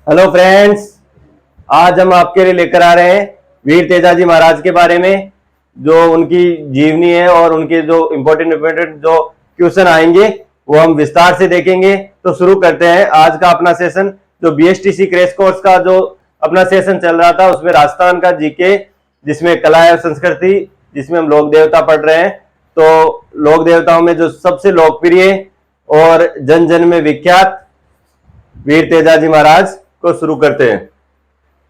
Hello friends, आज हम आपके लिए लेकर आ रहे हैं वीर तेजाजी महाराज के बारे में। जो उनकी जीवनी है और उनके जो इम्पोर्टेंट जो क्वेश्चन आएंगे वो हम विस्तार से देखेंगे। तो शुरू करते हैं आज का अपना सेशन। जो बीएसटीसी क्रैश कोर्स का जो अपना सेशन चल रहा था उसमें राजस्थान का जीके, जिसमें कला एवं संस्कृति, जिसमें हम लोक देवता पढ़ रहे हैं। तो लोक देवताओं में जो सबसे लोकप्रिय और जन जन में विख्यात वीर तेजाजी महाराज को शुरू करते हैं।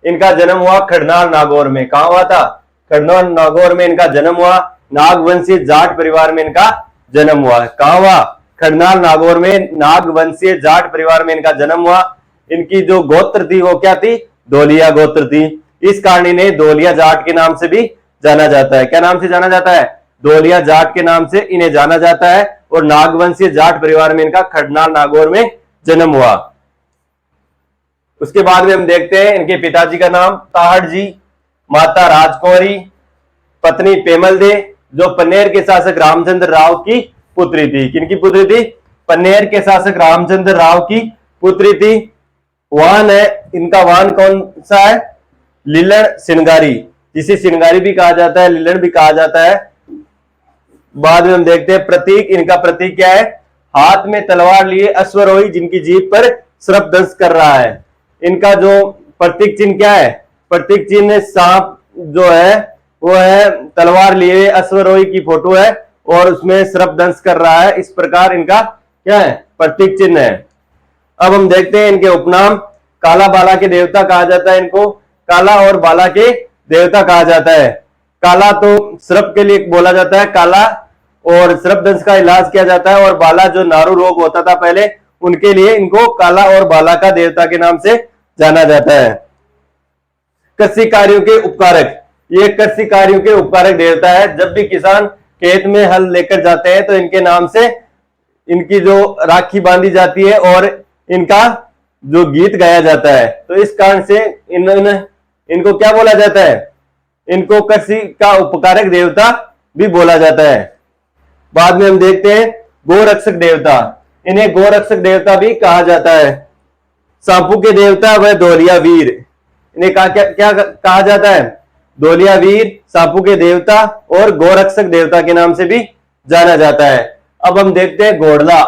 इनका जन्म हुआ खड़नाल नागौर में। कहा हुआ था? खड़नाल नागौर में इनका जन्म हुआ। नागवंशीय जाट परिवार में इनका जन्म हुआ। कहा हुआ? खड़नाल नागौर में नागवंशीय जाट परिवार में इनका जन्म हुआ। इनकी जो गोत्र थी वो क्या थी? धोलिया गोत्र थी। इस कारण इन्हें धोलिया जाट के नाम से भी जाना जाता है। क्या नाम से जाना जाता है? धोलिया जाट के नाम से इन्हें जाना जाता है। और नागवंशीय जाट परिवार में इनका खड़नाल नागौर में जन्म हुआ। उसके बाद में हम देखते हैं इनके पिताजी का नाम ताहड़ जी, माता राजकौरी, पत्नी पेमल दे, जो पन्नेर के शासक रामचंद्र राव की पुत्री थी। किनकी पुत्री थी? पन्नेर के शासक रामचंद्र राव की पुत्री थी। वाहन है इनका, वाहन कौन सा है? लीलड़ सिंगारी, जिसे सिंगारी भी कहा जाता है, लीलड़ भी कहा जाता है। बाद में हम देखते हैं प्रतीक। इनका प्रतीक क्या है? हाथ में तलवार लिए अश्वरोही, जिनकी जीभ पर सर्प दंश कर रहा है। इनका जो प्रतीक चिन्ह क्या है? प्रतीक चिन्ह सांप जो है वो है तलवार लिए अश्वरोही की फोटो है और उसमें सर्प दंश कर रहा है। इस प्रकार इनका क्या है? प्रतीक चिन्ह है। अब हम देखते हैं इनके उपनाम। काला बाला के देवता कहा जाता है इनको। काला और बाला के देवता कहा जाता है। काला तो सर्प के लिए बोला जाता है, काला, और सर्प दंश का इलाज किया जाता है। और बाला जो नारू रोग होता था पहले, उनके लिए इनको काला और बाला का देवता के नाम से जाना जाता है। कृषि कार्यों के उपकारक, ये कृषि कार्यों के उपकारक देवता है। जब भी किसान खेत में हल लेकर जाते हैं तो इनके नाम से इनकी जो राखी बांधी जाती है और इनका जो गीत गाया जाता है। तो इस कारण से इनको क्या बोला जाता है? इनको कृषि का उपकारक देवता भी बोला जाता है। बाद में हम देखते हैं गोरक्षक देवता। इन्हें गोरक्षक देवता भी कहा जाता है। सांपू के देवता व धोलिया वीर, इन्हें क्या कहा जाता है? धोलिया वीर, सांपू के देवता और गोरक्षक देवता के नाम से भी जाना जाता है। अब हम देखते हैं घोड़ला।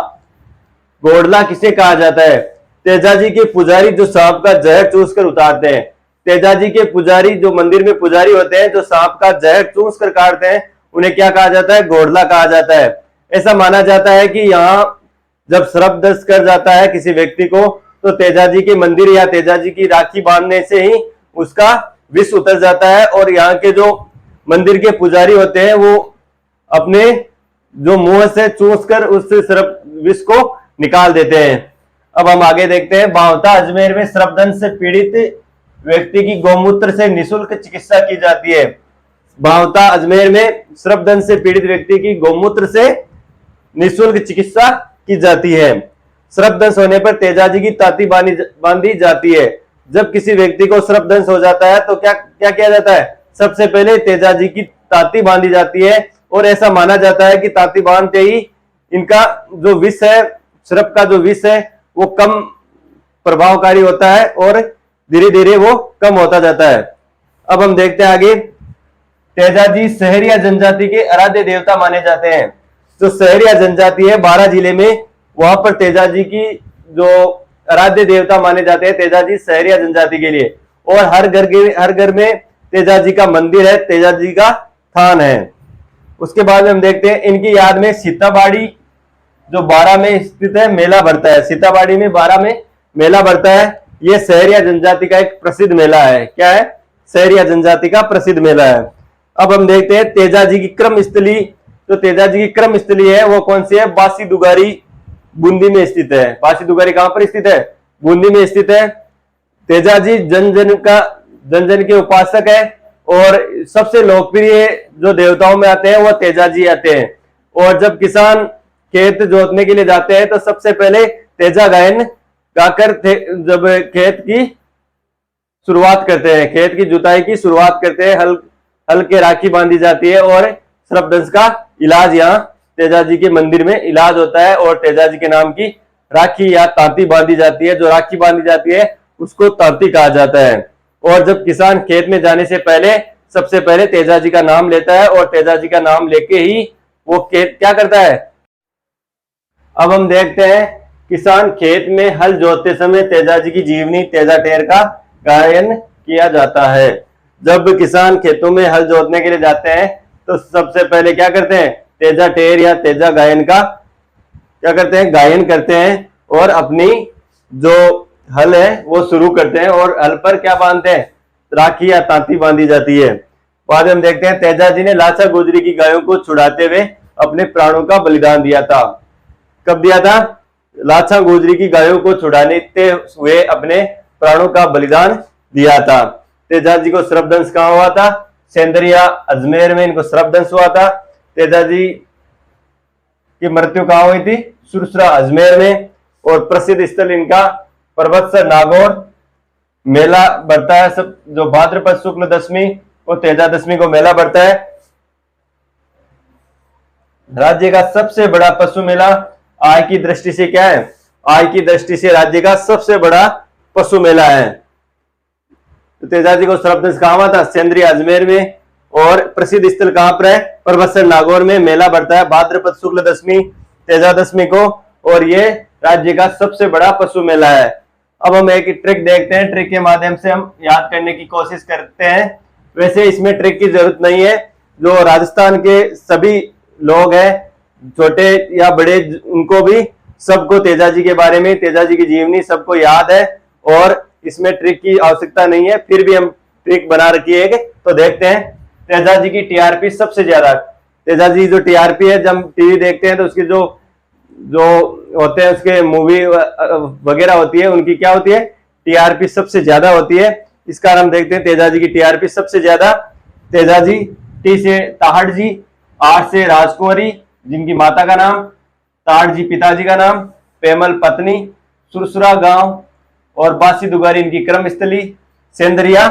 घोड़ला किसे कहा जाता है? तेजाजी के पुजारी जो सांप का जहर चूस कर उतारते हैं। तेजाजी के पुजारी जो मंदिर में पुजारी होते हैं, जो सांप का जहर चूस कर काटते हैं, उन्हें क्या कहा जाता है? घोड़ला कहा जाता है। ऐसा माना जाता है कि यहाँ जब सर्प दंश कर जाता है किसी व्यक्ति को, तो तेजाजी के मंदिर या तेजाजी की राखी बांधने से ही उसका विष उतर जाता है। और यहाँ के जो मंदिर के पुजारी होते हैं वो अपने जो मुंह से चूस कर उस सर्प विष को निकाल देते हैं। अब हम आगे देखते हैं। बावता अजमेर में सर्प दंश से पीड़ित व्यक्ति की गौमूत्र से निःशुल्क चिकित्सा की जाती है। बावता अजमेर में सर्प दंश से पीड़ित व्यक्ति की गौमूत्र से निःशुल्क चिकित्सा की जाती है। सर्प दंश होने पर तेजाजी की ताती बांधी जाती है। जब किसी व्यक्ति को सर्प दंश हो जाता है तो क्या क्या किया जाता है? सबसे पहले तेजाजी की ताती बांधी जाती है। और ऐसा माना जाता है कि ताती बांधते ही इनका जो विष है, सर्प का जो विष है, वो कम प्रभावकारी होता है और धीरे धीरे वो कम होता जाता है। अब हम देखते हैं आगे। तेजाजी सहरिया जनजाति के आराध्य देवता माने जाते हैं। जो सहरिया जनजाति है 12 जिले में, वहां पर तेजाजी की जो आराध्य देवता माने जाते हैं तेजाजी सहरिया जनजाति के लिए। और हर घर में तेजाजी का मंदिर है, तेजाजी का थान है। उसके बाद में हम देखते हैं इनकी याद में सीताबाड़ी जो 12 में स्थित है, मेला भरता है। सीताबाड़ी में 12 में मेला भरता है। यह सहरिया जनजाति का एक प्रसिद्ध मेला है। क्या है? सहरिया जनजाति का प्रसिद्ध मेला है। अब हम देखते हैं तेजाजी की क्रम स्थली। तो तेजाजी की क्रम स्थली है वो कौन सी है? बासी दुगारी, बूंदी में स्थित है। बासी दुगारी कहां पर स्थित है? बूंदी में स्थित है। तेजाजी जन जन के उपासक है और सबसे लोकप्रिय जो देवताओं में आते हैं वो तेजाजी आते हैं। और जब किसान खेत जोतने के लिए जाते हैं तो सबसे पहले तेजा गायन गाकर जब खेत की शुरुआत करते हैं, खेत की जुताई की शुरुआत करते हैं, हल के राखी बांधी जाती है और सर्प दंश का इलाज यहाँ तेजाजी के मंदिर में इलाज होता है। और तेजाजी के नाम की राखी या तांती बांधी जाती है। जो राखी बांधी जाती है उसको तांती कहा जाता है। और जब किसान खेत में जाने से पहले सबसे पहले तेजा जी का नाम लेता है और तेजा जी का नाम लेके ही वो खेत क्या करता है। अब हम देखते हैं किसान खेत में हल जोतते समय तेजा जी की जीवनी तेजा टेर का गायन किया जाता है। जब किसान खेतों में हल जोतने के लिए जाते हैं तो सबसे पहले क्या करते हैं, तेजा टेर या तेजा गायन का क्या करते हैं, गायन करते हैं और अपनी जो हल है वो शुरू करते हैं और हल पर क्या बांधते हैं, राखी या तांती बांधी जाती है। बाद में हम देखते हैं तेजा जी ने लाचा गुजरी की गायों को छुड़ाते हुए अपने प्राणों का बलिदान दिया था। कब दिया था, लाचा गुजरी की गायों को छुड़ाने हुए अपने प्राणों का बलिदान दिया था। तेजा जी को सर्पदंश कहाँ हुआ था, सेंदरिया अजमेर में इनको सर्पदंश हुआ था। तेजा जी की मृत्यु कहाँ हुई थी, सुरसरा अजमेर में। और प्रसिद्ध स्थल इनका पर्वतसर नागौर मेला बढ़ता है सब जो भाद्रपद शुक्ल दशमी और तेजा दशमी को मेला बढ़ता है। राज्य का सबसे बड़ा पशु मेला आय की दृष्टि से क्या है, आय की दृष्टि से राज्य का सबसे बड़ा पशु मेला है। तो तेजा जी को सर्पदंश कहाँ हुआ था, सेंद्रिय अजमेर में। और प्रसिद्ध स्थल कहां पर है, पर्वतसर नागौर में। मेला बढ़ता है भाद्रपद शुक्ल दशमी तेजा दशमी को और ये राज्य का सबसे बड़ा पशु मेला है। अब हम एक ट्रिक देखते हैं, ट्रिक के माध्यम से हम याद करने की कोशिश करते हैं। वैसे इसमें ट्रिक की जरूरत नहीं है, जो राजस्थान के सभी लोग हैं छोटे या बड़े उनको भी सबको तेजा जी के बारे में, तेजा जी की जीवनी सबको याद है और इसमें ट्रिक की आवश्यकता नहीं है। फिर भी हम ट्रिक बना रखी है। तो देखते हैं तेजा जी की टीआरपी सबसे ज्यादा, तेजा जी जो टीआरपी है जब टीवी देखते हैं तो उसकी जो होते हैं उसके मूवी वगैरह होती है उनकी क्या होती है, टीआरपी सबसे ज्यादा होती है। इस कारण हम देखते हैं तेजा जी की टीआरपी सबसे ज्यादा। तेजा जी, टी से ताहड़ जी, आर से राजकुंवरी जिनकी माता का नाम, ताहड़ जी पिताजी का नाम, पेमल पत्नी, सुरसुरा गांव और बासी दुगारी इनकी कर्म स्थली, सेंदरिया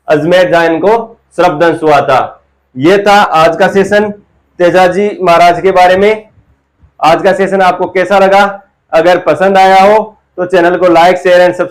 अजमेर जहां इनको सर्पदंश हुआ था। यह था आज का सेशन तेजा जी महाराज के बारे में। आज का सेशन आपको कैसा लगा, अगर पसंद आया हो तो चैनल को लाइक शेयर एंड सब्सक्राइब